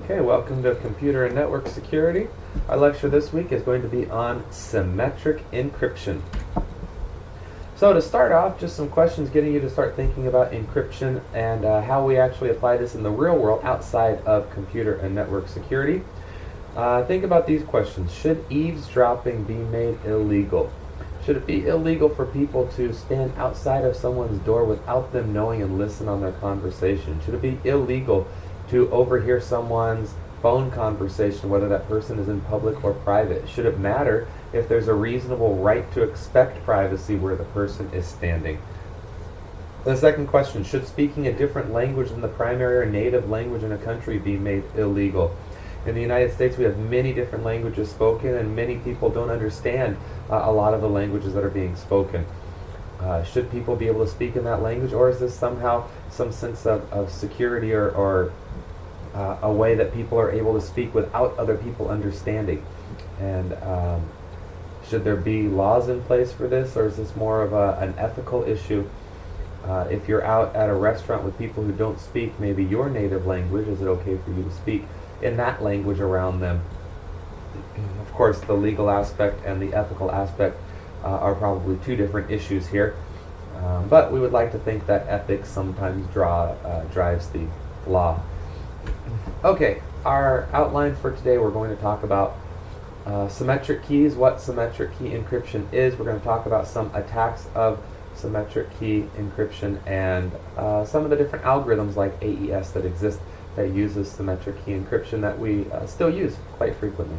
Okay, welcome to Computer and Network Security. Our lecture this week is going to be on symmetric encryption. So to start off, just some questions getting you to start thinking about encryption and how we actually apply this in the real world outside of computer and network security. Think about these questions. Should eavesdropping be made illegal? Should it be illegal for people to stand outside of someone's door without them knowing and listen on their conversation? Should it be illegal to overhear someone's phone conversation, whether that person is in public or private? Should it matter if there's a reasonable right to expect privacy where the person is standing? The second question, should speaking a different language than the primary or native language in a country be made illegal? In the United States, we have many different languages spoken, and many people don't understand a lot of the languages that are being spoken. Should people be able to speak in that language, or is this somehow some sense of security or a way that people are able to speak without other people understanding? And should there be laws in place for this, or is this more of an ethical issue? If you're out at a restaurant with people who don't speak maybe your native language, is it okay for you to speak in that language around them? Of course, the legal aspect and the ethical aspect are probably two different issues here. But we would like to think that ethics sometimes drives the law. Okay, our outline for today, we're going to talk about symmetric keys, what symmetric key encryption is. We're going to talk about some attacks of symmetric key encryption and some of the different algorithms like AES that exist that uses symmetric key encryption that we still use quite frequently.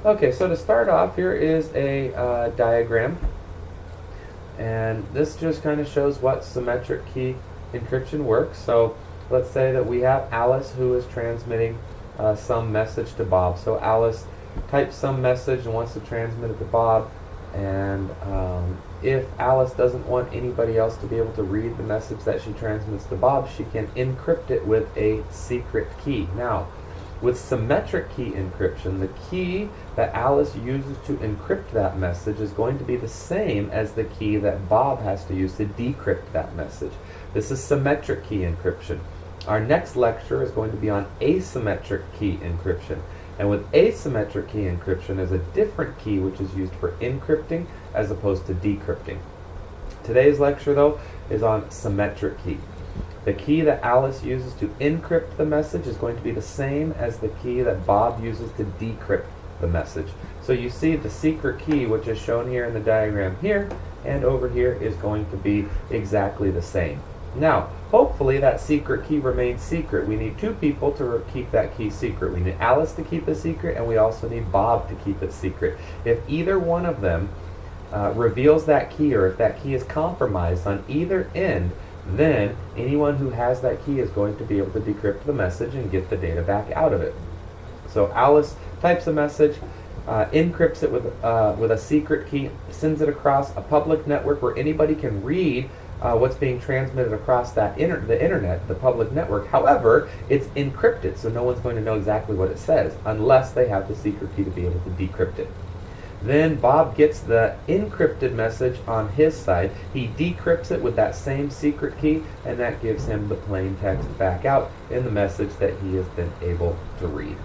Okay, so to start off, here is a diagram, and this just kind of shows what symmetric key encryption works. So let's say that we have Alice who is transmitting some message to Bob. So Alice types some message and wants to transmit it to Bob, and if Alice doesn't want anybody else to be able to read the message that she transmits to Bob, she can encrypt it with a secret key. Now, with symmetric key encryption, the key that Alice uses to encrypt that message is going to be the same as the key that Bob has to use to decrypt that message. This is symmetric key encryption. Our next lecture is going to be on asymmetric key encryption. And with asymmetric key encryption, there's a different key which is used for encrypting as opposed to decrypting. Today's lecture, though, is on symmetric key. The key that Alice uses to encrypt the message is going to be the same as the key that Bob uses to decrypt the message. So you see the secret key, which is shown here in the diagram here, and over here is going to be exactly the same. Now, hopefully that secret key remains secret. We need two people to keep that key secret. We need Alice to keep it secret, and we also need Bob to keep it secret. If either one of them reveals that key, or if that key is compromised on either end, then anyone who has that key is going to be able to decrypt the message and get the data back out of it. So Alice types a message, encrypts it with a secret key, sends it across a public network where anybody can read what's being transmitted across the internet, the public network. However, it's encrypted, so no one's going to know exactly what it says unless they have the secret key to be able to decrypt it. Then Bob gets the encrypted message on his side. He decrypts it with that same secret key, and that gives him the plain text back out in the message that he has been able to read.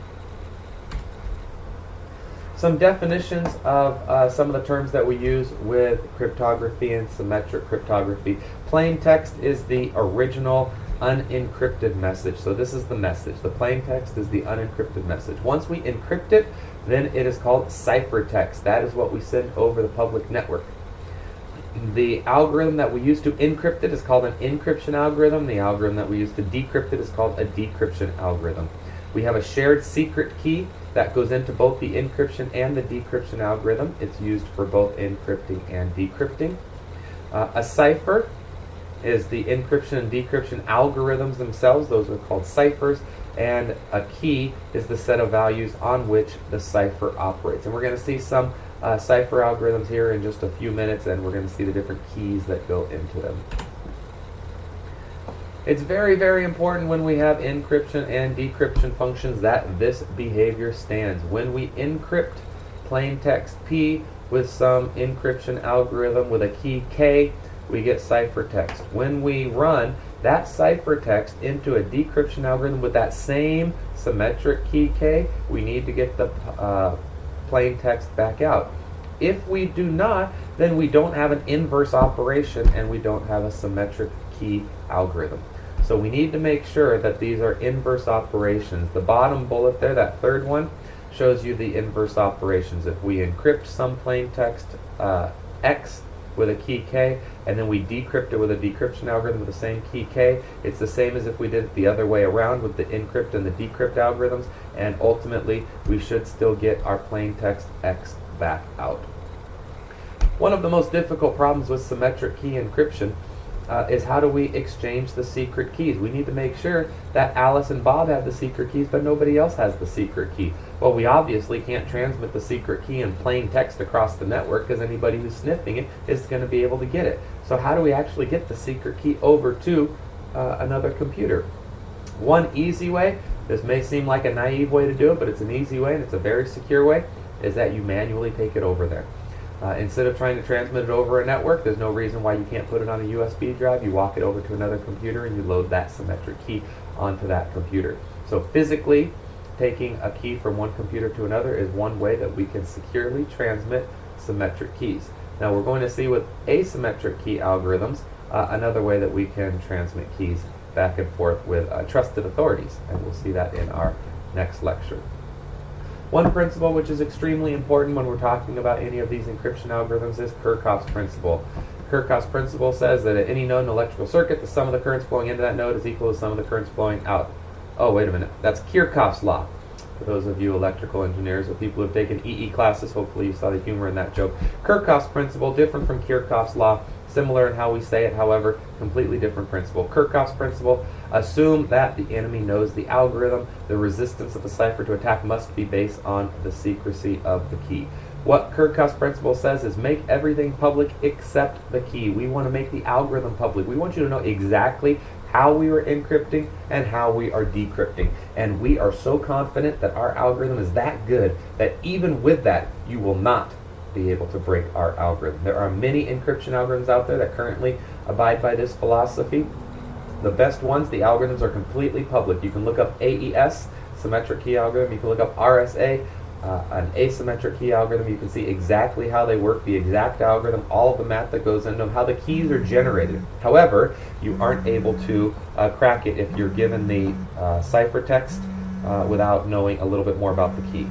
Some definitions of some of the terms that we use with cryptography and symmetric cryptography. Plain text is the original unencrypted message. So this is the message. The plain text is the unencrypted message. Once we encrypt it, then it is called ciphertext. That is what we send over the public network. The algorithm that we use to encrypt it is called an encryption algorithm. The algorithm that we use to decrypt it is called a decryption algorithm. We have a shared secret key that goes into both the encryption and the decryption algorithm. It's used for both encrypting and decrypting. A cipher is the encryption and decryption algorithms themselves. Those are called ciphers. And a key is the set of values on which the cipher operates. And we're going to see some cipher algorithms here in just a few minutes, and we're going to see the different keys that go into them. It's very, very important when we have encryption and decryption functions that this behavior stands. When we encrypt plain text P with some encryption algorithm with a key K, we get ciphertext. When we run that ciphertext into a decryption algorithm with that same symmetric key K, we need to get the plain text back out. If we do not, then we don't have an inverse operation and we don't have a symmetric key algorithm. So we need to make sure that these are inverse operations. The bottom bullet there, that third one, shows you the inverse operations. If we encrypt some plain text X with a key K, and then we decrypt it with a decryption algorithm with the same key K, it's the same as if we did it the other way around with the encrypt and the decrypt algorithms, and ultimately we should still get our plain text X back out. One of the most difficult problems with symmetric key encryption is how do we exchange the secret keys? We need to make sure that Alice and Bob have the secret keys, but nobody else has the secret key. Well, we obviously can't transmit the secret key in plain text across the network because anybody who's sniffing it is going to be able to get it. So how do we actually get the secret key over to another computer? One easy way, this may seem like a naive way to do it, but it's an easy way and it's a very secure way, is that you manually take it over there. Instead of trying to transmit it over a network, there's no reason why you can't put it on a USB drive. You walk it over to another computer and you load that symmetric key onto that computer. So physically, taking a key from one computer to another is one way that we can securely transmit symmetric keys. Now we're going to see with asymmetric key algorithms another way that we can transmit keys back and forth with trusted authorities, and we'll see that in our next lecture. One principle which is extremely important when we're talking about any of these encryption algorithms is Kirchhoff's principle. Kirchhoff's principle says that at any node in an electrical circuit, the sum of the currents flowing into that node is equal to the sum of the currents flowing out. Oh, wait a minute. That's Kirchhoff's law. For those of you electrical engineers or people who have taken EE classes, hopefully you saw the humor in that joke. Kirchhoff's principle, different from Kirchhoff's law, similar in how we say it, however, completely different principle. Kirchhoff's principle, assume that the enemy knows the algorithm. The resistance of the cipher to attack must be based on the secrecy of the key. What Kirchhoff's principle says is make everything public except the key. We want to make the algorithm public. We want you to know exactly how we are encrypting and how we are decrypting. And we are so confident that our algorithm is that good that even with that, you will not be able to break our algorithm. There are many encryption algorithms out there that currently abide by this philosophy. The best ones, the algorithms are completely public. You can look up AES, symmetric key algorithm. You can look up RSA, an asymmetric key algorithm. You can see exactly how they work, the exact algorithm, all of the math that goes into them, how the keys are generated. However, you aren't able to crack it if you're given the ciphertext without knowing a little bit more about the key.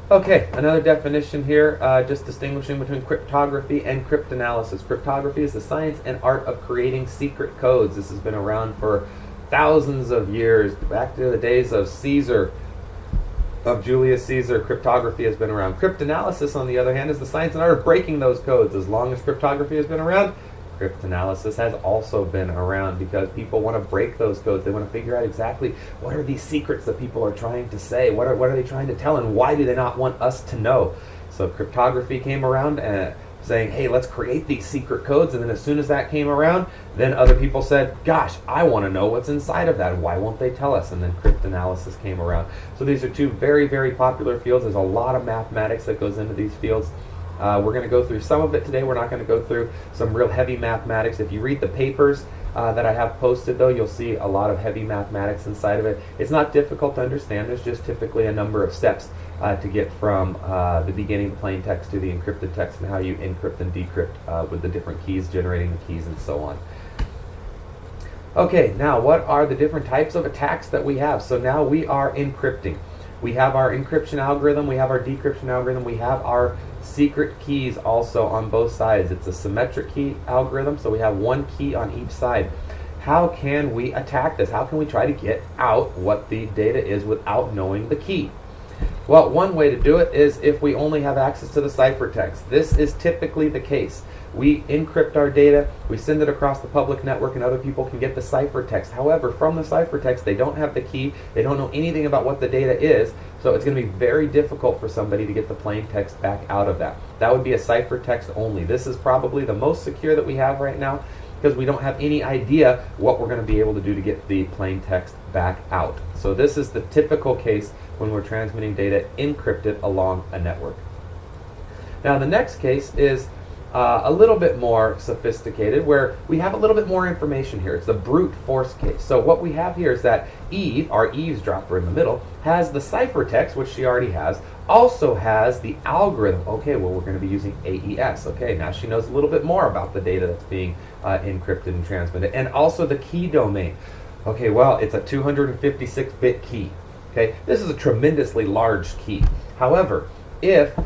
Okay, another definition here, just distinguishing between cryptography and cryptanalysis. Cryptography is the science and art of creating secret codes. This has been around for thousands of years, back to the days of Caesar, of Julius Caesar. Cryptography has been around. Cryptanalysis, on the other hand, is the science and art of breaking those codes. As long as cryptography has been around, cryptanalysis has also been around because people want to break those codes. They want to figure out exactly what are these secrets that people are trying to say, what are they trying to tell, and why do they not want us to know. So cryptography came around and saying, hey, let's create these secret codes, and then as soon as that came around, then other people said, gosh, I want to know what's inside of that, and why won't they tell us? And then cryptanalysis came around. So these are two very, very popular fields. There's a lot of mathematics that goes into these fields. We're going to go through some of it today. We're not going to go through some real heavy mathematics. If you read the papers that I have posted, though, you'll see a lot of heavy mathematics inside of it. It's not difficult to understand. There's just typically a number of steps to get from the beginning plain text to the encrypted text and how you encrypt and decrypt with the different keys, generating the keys, and so on. Okay, now what are the different types of attacks that we have? So now we are encrypting. We have our encryption algorithm, we have our decryption algorithm, we have our secret keys also on both sides. It's a symmetric key algorithm, so we have one key on each side. How can we attack this? How can we try to get out what the data is without knowing the key? Well, one way to do it is if we only have access to the ciphertext. This is typically the case. We encrypt our data, we send it across the public network, and other people can get the ciphertext. However, from the ciphertext, they don't have the key, they don't know anything about what the data is, so it's going to be very difficult for somebody to get the plain text back out of that. That would be a ciphertext only. This is probably the most secure that we have right now because we don't have any idea what we're going to be able to do to get the plain text back out. So this is the typical case when we're transmitting data encrypted along a network. Now the next case is a little bit more sophisticated, where we have a little bit more information here. It's the brute force case. So what we have here is that Eve, our eavesdropper in the middle, has the ciphertext, which she already has, also has the algorithm. Okay, well, we're going to be using AES. Okay, now she knows a little bit more about the data that's being encrypted and transmitted, and also the key domain. Okay, well, it's a 256-bit key. Okay, this is a tremendously large key. However, if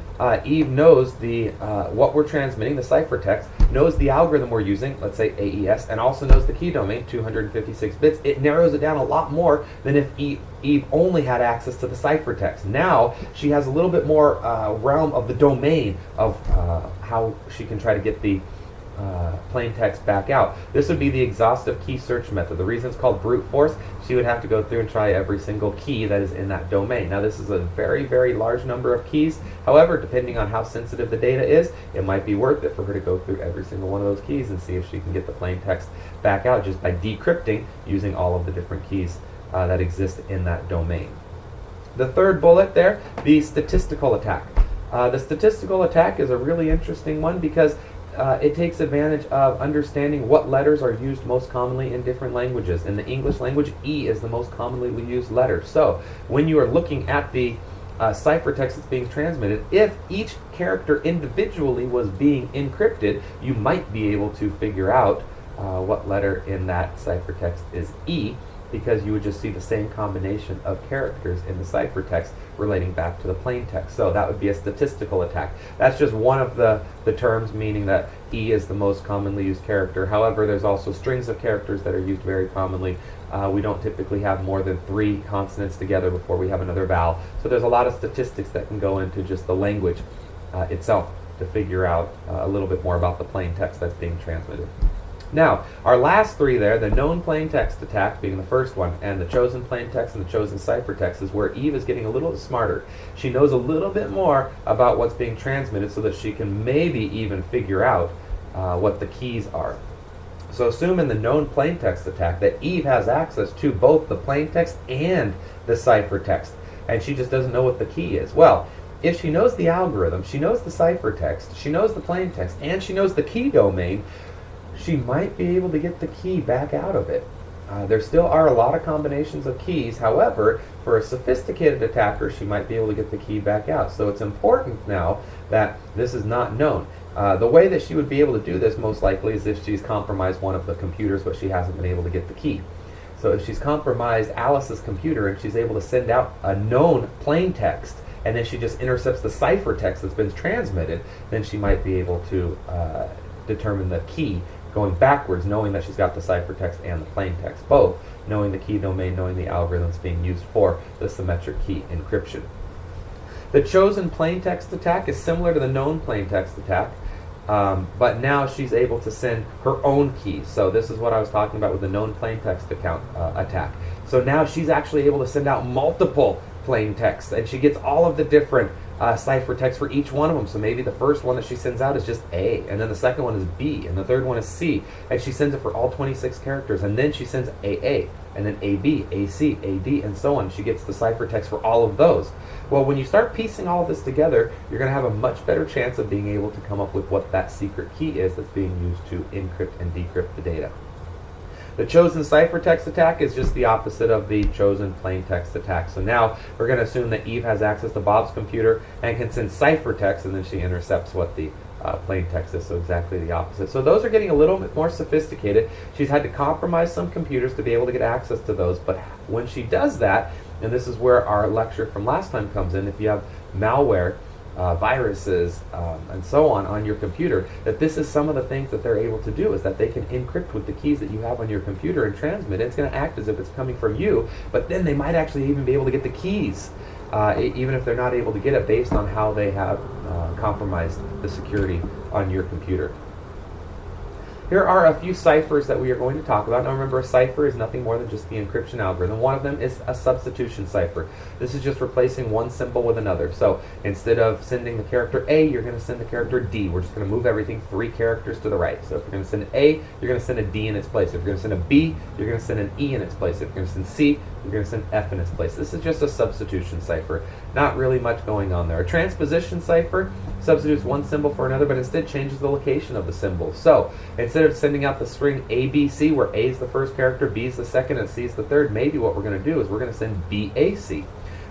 Eve knows the what we're transmitting, the ciphertext, knows the algorithm we're using, let's say AES, and also knows the key domain, 256 bits, it narrows it down a lot more than if Eve only had access to the ciphertext. Now she has a little bit more realm of the domain of how she can try to get the plain text back out. This would be the exhaustive key search method. The reason it's called brute force, she would have to go through and try every single key that is in that domain. Now this is a very, very large number of keys. However, depending on how sensitive the data is, it might be worth it for her to go through every single one of those keys and see if she can get the plain text back out just by decrypting using all of the different keys that exist in that domain. The third bullet there, the statistical attack. The statistical attack is a really interesting one because it takes advantage of understanding what letters are used most commonly in different languages. In the English language, E is the most commonly used letter. So when you are looking at the ciphertext that's being transmitted, if each character individually was being encrypted, you might be able to figure out what letter in that ciphertext is E, because you would just see the same combination of characters in the ciphertext relating back to the plain text. So that would be a statistical attack. That's just one of the terms, meaning that E is the most commonly used character. However, there's also strings of characters that are used very commonly. We don't typically have more than 3 consonants together before we have another vowel. So there's a lot of statistics that can go into just the language itself to figure out a little bit more about the plain text that's being transmitted. Now, our last 3 there, the known plain text attack being the first one, and the chosen plain text and the chosen ciphertext, is where Eve is getting a little smarter. She knows a little bit more about what's being transmitted so that she can maybe even figure out what the keys are. So assume in the known plain text attack that Eve has access to both the plain text and the ciphertext, and she just doesn't know what the key is. Well, if she knows the algorithm, she knows the ciphertext, she knows the plain text, and she knows the key domain, she might be able to get the key back out of it. There still are a lot of combinations of keys. However, for a sophisticated attacker, she might be able to get the key back out. So it's important now that this is not known. The way that she would be able to do this most likely is if she's compromised one of the computers, but she hasn't been able to get the key. So if she's compromised Alice's computer and she's able to send out a known plain text, and then she just intercepts the ciphertext that's been transmitted, then she might be able to determine the key going backwards, knowing that she's got the ciphertext and the plain text, both knowing the key domain, knowing the algorithms being used for the symmetric key encryption. The chosen plain text attack is similar to the known plain text attack, but now she's able to send her own keys. So this is what I was talking about with the known plain text attack. So now she's actually able to send out multiple plain texts, and she gets all of the different ciphertext for each one of them. So maybe the first one that she sends out is just A, and then the second one is B, and the third one is C, and she sends it for all 26 characters, and then she sends AA, and then AB, AC, AD, and so on. She gets the ciphertext for all of those. Well, when you start piecing all of this together, you're going to have a much better chance of being able to come up with what that secret key is that's being used to encrypt and decrypt the data. The chosen ciphertext attack is just the opposite of the chosen plain text attack. So now we're going to assume that Eve has access to Bob's computer and can send ciphertext, and then she intercepts what the plain text is, so exactly the opposite. So those are getting a little bit more sophisticated. She's had to compromise some computers to be able to get access to those, but when she does that, and this is where our lecture from last time comes in, if you have malware, viruses, and so on your computer, that this is some of the things that they're able to do, is that they can encrypt with the keys that you have on your computer and transmit it. It's going to act as if it's coming from you, but then they might actually even be able to get the keys, even if they're not able to get it based on how they have compromised the security on your computer. Here are a few ciphers that we are going to talk about. Now remember, a cipher is nothing more than just the encryption algorithm. One of them is a substitution cipher. This is just replacing one symbol with another. So instead of sending the character A, you're going to send the character D. We're just going to move everything 3 characters to the right. So if you're going to send an A, you're going to send a D in its place. If you're going to send a B, you're going to send an E in its place. If you're going to send C, you're going to send F in its place. This is just a substitution cipher. Not really much going on there. A transposition cipher substitutes one symbol for another, but instead changes the location of the symbol. So instead of sending out the string ABC, where A is the first character, B is the second, and C is the third, maybe what we're going to do is we're going to send BAC.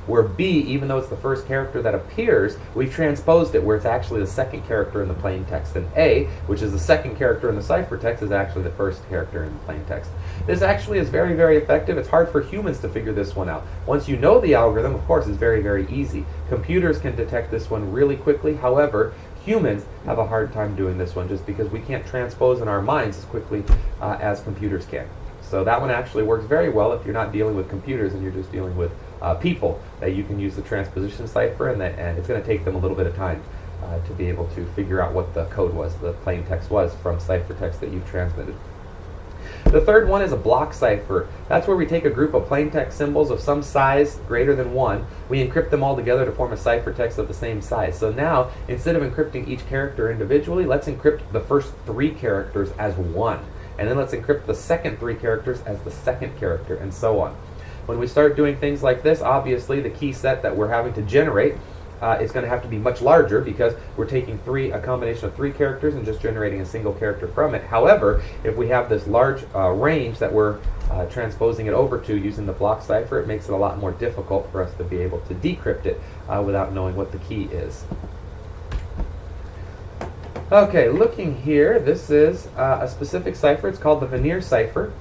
Where B, even though it's the first character that appears, we've transposed it where it's actually the second character in the plain text. And A, which is the second character in the ciphertext, is actually the first character in the plain text. This actually is very, very effective. It's hard for humans to figure this one out. Once you know the algorithm, of course, it's very, very easy. Computers can detect this one really quickly. However, humans have a hard time doing this one just because we can't transpose in our minds as quickly as computers can. So that one actually works very well if you're not dealing with computers and you're just dealing with people, that you can use the transposition cipher, and it's going to take them a little bit of time to be able to figure out what the code was, the plain text was from ciphertext that you've transmitted. The third one is a block cipher. That's where we take a group of plain text symbols of some size greater than 1. We encrypt them all together to form a ciphertext of the same size. So now, instead of encrypting each character individually, let's encrypt the first 3 characters as 1. And then let's encrypt the second 3 characters as the second character, and so on. When we start doing things like this, obviously the key set that we're having to generate is going to have to be much larger because we're taking a combination of 3 characters and just generating a single character from it. However, if we have this large range that we're transposing it over to using the block cipher, it makes it a lot more difficult for us to be able to decrypt it without knowing what the key is. Okay, looking here, this is a specific cipher. It's called the veneer cipher.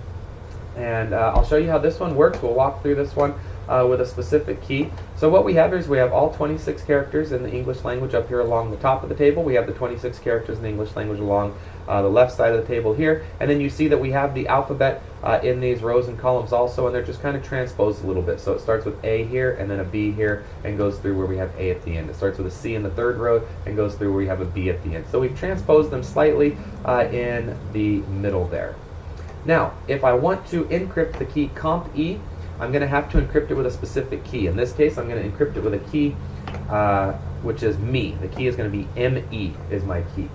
And I'll show you how this one works. We'll walk through this one with a specific key. So what we have is we have all 26 characters in the English language up here along the top of the table. We have the 26 characters in the English language along the left side of the table here. And then you see that we have the alphabet in these rows and columns also, and they're just kind of transposed a little bit. So it starts with A here, and then a B here, and goes through where we have A at the end. It starts with a C in the third row, and goes through where we have a B at the end. So we've transposed them slightly in the middle there. Now, if I want to encrypt the key comp E, I'm going to have to encrypt it with a specific key. In this case, I'm going to encrypt it with a key which is me. The key is going to be ME is my key.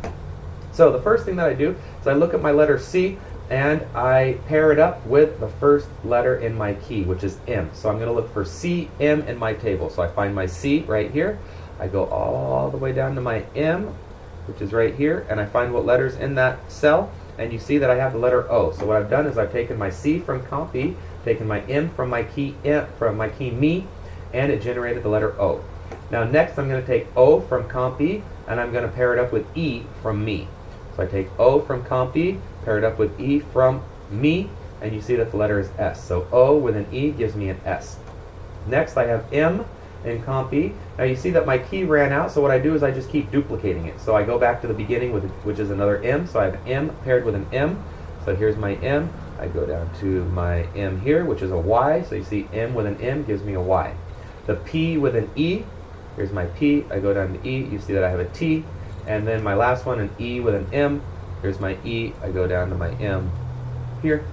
So the first thing that I do is I look at my letter C and I pair it up with the first letter in my key, which is M. So I'm going to look for C, M in my table. So I find my C right here. I go all the way down to my M, which is right here, and I find what letter's in that cell. And you see that I have the letter O. So what I've done is I've taken my C from comp E, taken my M from my key me, and it generated the letter O. Now next I'm going to take O from comp E, and I'm going to pair it up with E from me. So I take O from comp E, pair it up with E from me, and you see that the letter is S. So O with an E gives me an S. Next I have M in comp E. Now you see that my key ran out, so what I do is I just keep duplicating it. So I go back to the beginning, which is another M, so I have M paired with an M. So here's my M. I go down to my M here, which is a Y, so you see M with an M gives me a Y. The P with an E, here's my P, I go down to E, you see that I have a T. And then my last one, an E with an M, here's my E, I go down to my M here,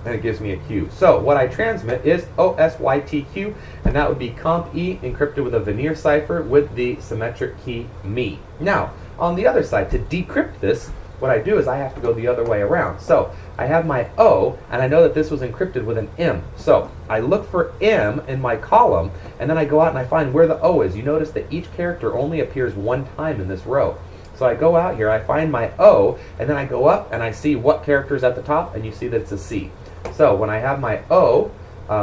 and it gives me a Q. So what I transmit is OSYTQ, and that would be comp E encrypted with a veneer cipher with the symmetric key me. Now, on the other side, to decrypt this, what I do is I have to go the other way around. So I have my O, and I know that this was encrypted with an M. So I look for M in my column, and then I go out and I find where the O is. You notice that each character only appears one time in this row. So I go out here, I find my O, and then I go up and I see what character is at the top, and you see that it's a C. So when I have my O,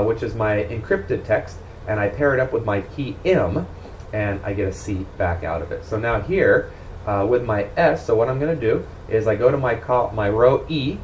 which is my encrypted text, and I pair it up with my key M, and I get a C back out of it. So now here, with my S, so what I'm going to do is I go to my row E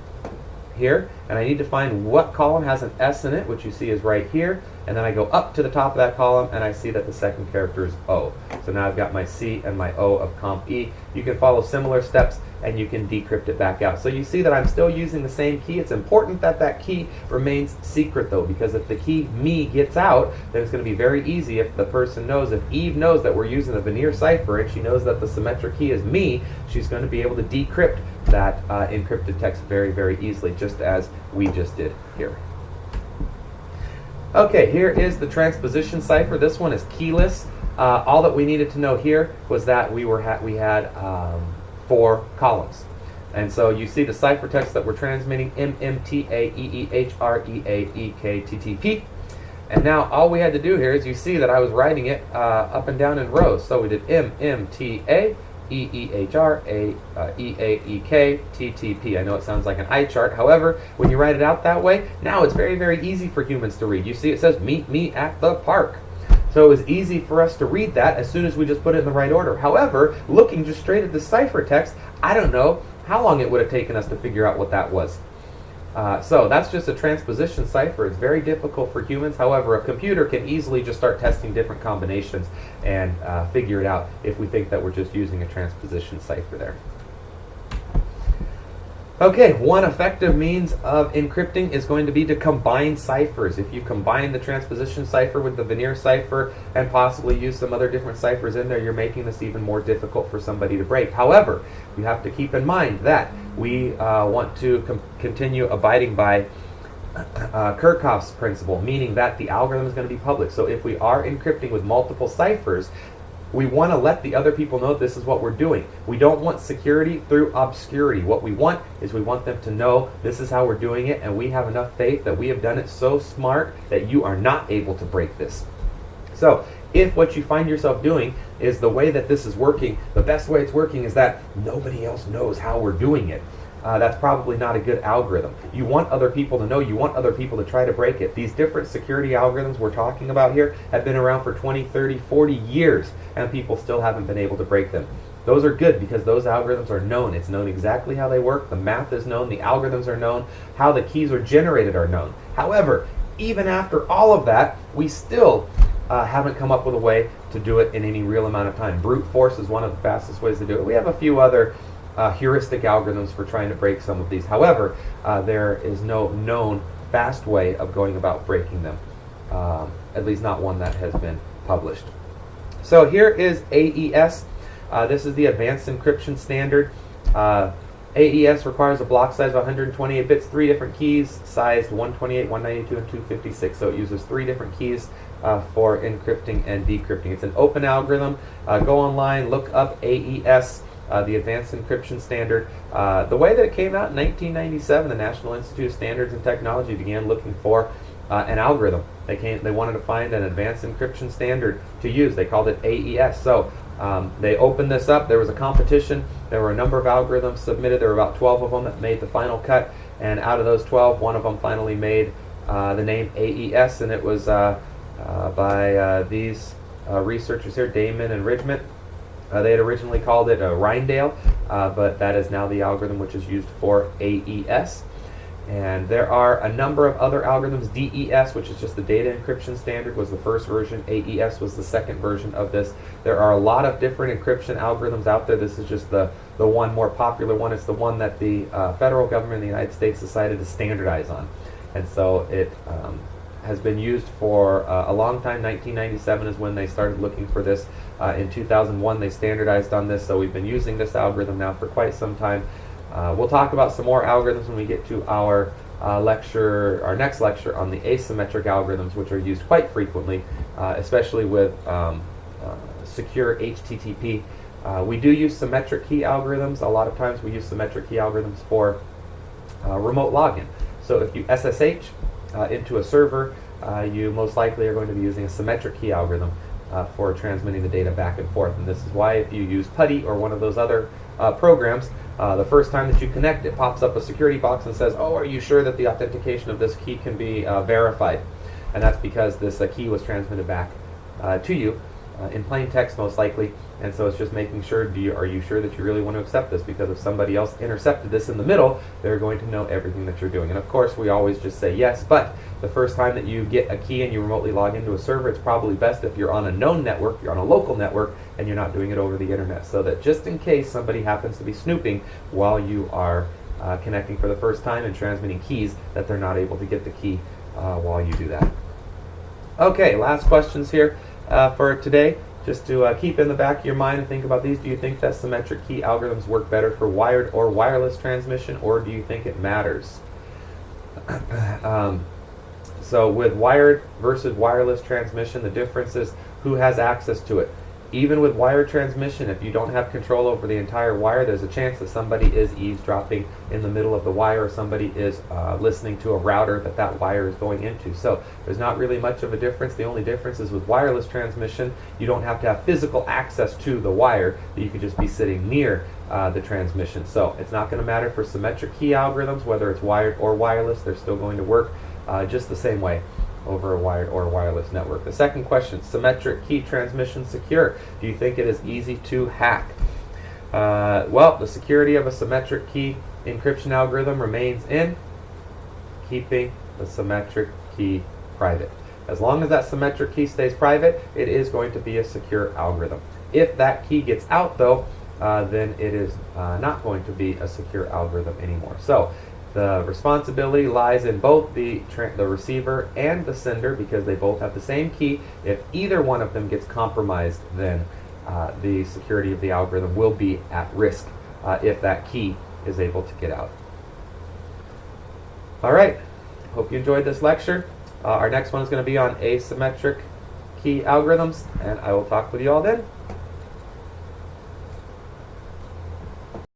here, and I need to find what column has an S in it, which you see is right here, and then I go up to the top of that column, and I see that the second character is O. So now I've got my C and my O of comp E. You can follow similar steps and you can decrypt it back out. So you see that I'm still using the same key. It's important that that key remains secret though, because if the key me gets out, then it's going to be very easy if the person knows, if Eve knows that we're using a veneer cipher and she knows that the symmetric key is me, she's going to be able to decrypt that encrypted text very, very easily, just as we just did here. Okay, here is the transposition cipher. This one is keyless. All that we needed to know here was that we had 4 columns. And so you see the ciphertext that we're transmitting, MMTAEEHREAEKTTP. And now all we had to do here is you see that I was writing it up and down in rows. So we did MMTAEEHREAEKTTP. I know it sounds like an eye chart. However, when you write it out that way, now it's very, very easy for humans to read. You see it says, meet me at the park. So it was easy for us to read that as soon as we just put it in the right order. However, looking just straight at the ciphertext, I don't know how long it would have taken us to figure out what that was. So that's just a transposition cipher. It's very difficult for humans. However, a computer can easily just start testing different combinations and figure it out if we think that we're just using a transposition cipher there. Okay, one effective means of encrypting is going to be to combine ciphers. If you combine the transposition cipher with the veneer cipher and possibly use some other different ciphers in there, you're making this even more difficult for somebody to break. However, you have to keep in mind that we want to continue abiding by Kirchhoff's principle, meaning that the algorithm is going to be public. So if we are encrypting with multiple ciphers, we want to let the other people know this is what we're doing. We don't want security through obscurity. What we want is we want them to know this is how we're doing it, and we have enough faith that we have done it so smart that you are not able to break this. So if what you find yourself doing is the way that this is working, the best way it's working is that nobody else knows how we're doing it, that's probably not a good algorithm. You want other people to know, you want other people to try to break it. These different security algorithms we're talking about here have been around for 20, 30, 40 years, and people still haven't been able to break them. Those are good because those algorithms are known. It's known exactly how they work, the math is known, the algorithms are known, how the keys are generated are known. However, even after all of that, we still haven't come up with a way to do it in any real amount of time. Brute force is one of the fastest ways to do it. We have a few other heuristic algorithms for trying to break some of these. However, there is no known fast way of going about breaking them, at least not one that has been published. So here is AES. This is the Advanced Encryption Standard. AES requires a block size of 128 bits, 3 different keys, sized 128, 192, and 256. So it uses 3 different keys for encrypting and decrypting. It's an open algorithm. Go online, look up AES. The Advanced Encryption Standard. The way that it came out in 1997, the National Institute of Standards and Technology began looking for an algorithm. They wanted to find an advanced encryption standard to use. They called it AES. So they opened this up. There was a competition. There were a number of algorithms submitted. There were about 12 of them that made the final cut. And out of those 12, one of them finally made the name AES, and it was by these researchers here, Damon and Ridgman. They had originally called it Rindale, but that is now the algorithm which is used for AES. And there are a number of other algorithms. DES, which is just the data encryption standard, was the first version. AES was the second version of this. There are a lot of different encryption algorithms out there. This is just the one more popular one. It's the one that the federal government in the United States decided to standardize on. And so it has been used for a long time. 1997 is when they started looking for this. In 2001 they standardized on this, so we've been using this algorithm now for quite some time. We'll talk about some more algorithms when we get to our next lecture on the asymmetric algorithms, which are used quite frequently, especially with secure HTTP. We do use symmetric key algorithms. A lot of times we use symmetric key algorithms for remote login. So if you SSH into a server, you most likely are going to be using a symmetric key algorithm for transmitting the data back and forth. And this is why if you use PuTTY or one of those other programs, the first time that you connect, it pops up a security box and says, oh, are you sure that the authentication of this key can be verified? And that's because this key was transmitted back to you in plain text most likely, and so it's just making sure, are you sure that you really want to accept this? Because if somebody else intercepted this in the middle, they're going to know everything that you're doing. And of course, we always just say yes, but the first time that you get a key and you remotely log into a server, it's probably best if you're on a known network, you're on a local network, and you're not doing it over the internet, so that just in case somebody happens to be snooping while you are connecting for the first time and transmitting keys, that they're not able to get the key while you do that. Okay, last questions here for today. Just to keep in the back of your mind and think about these. Do you think that symmetric key algorithms work better for wired or wireless transmission, or do you think it matters? So with wired versus wireless transmission, the difference is who has access to it. Even with wired transmission, if you don't have control over the entire wire, there's a chance that somebody is eavesdropping in the middle of the wire, or somebody is listening to a router that wire is going into. So there's not really much of a difference. The only difference is with wireless transmission, you don't have to have physical access to the wire, but you could just be sitting near the transmission. So it's not going to matter for symmetric key algorithms, whether it's wired or wireless. They're still going to work just the same way over a wired or wireless network. The second question, symmetric key transmission secure? Do you think it is easy to hack? Well, the security of a symmetric key encryption algorithm remains in keeping the symmetric key private. As long as that symmetric key stays private, it is going to be a secure algorithm. If that key gets out, though, then it is not going to be a secure algorithm anymore. So the responsibility lies in both the receiver and the sender, because they both have the same key. If either one of them gets compromised, then the security of the algorithm will be at risk if that key is able to get out. All right, hope you enjoyed this lecture. Our next one is going to be on asymmetric key algorithms, and I will talk with you all then.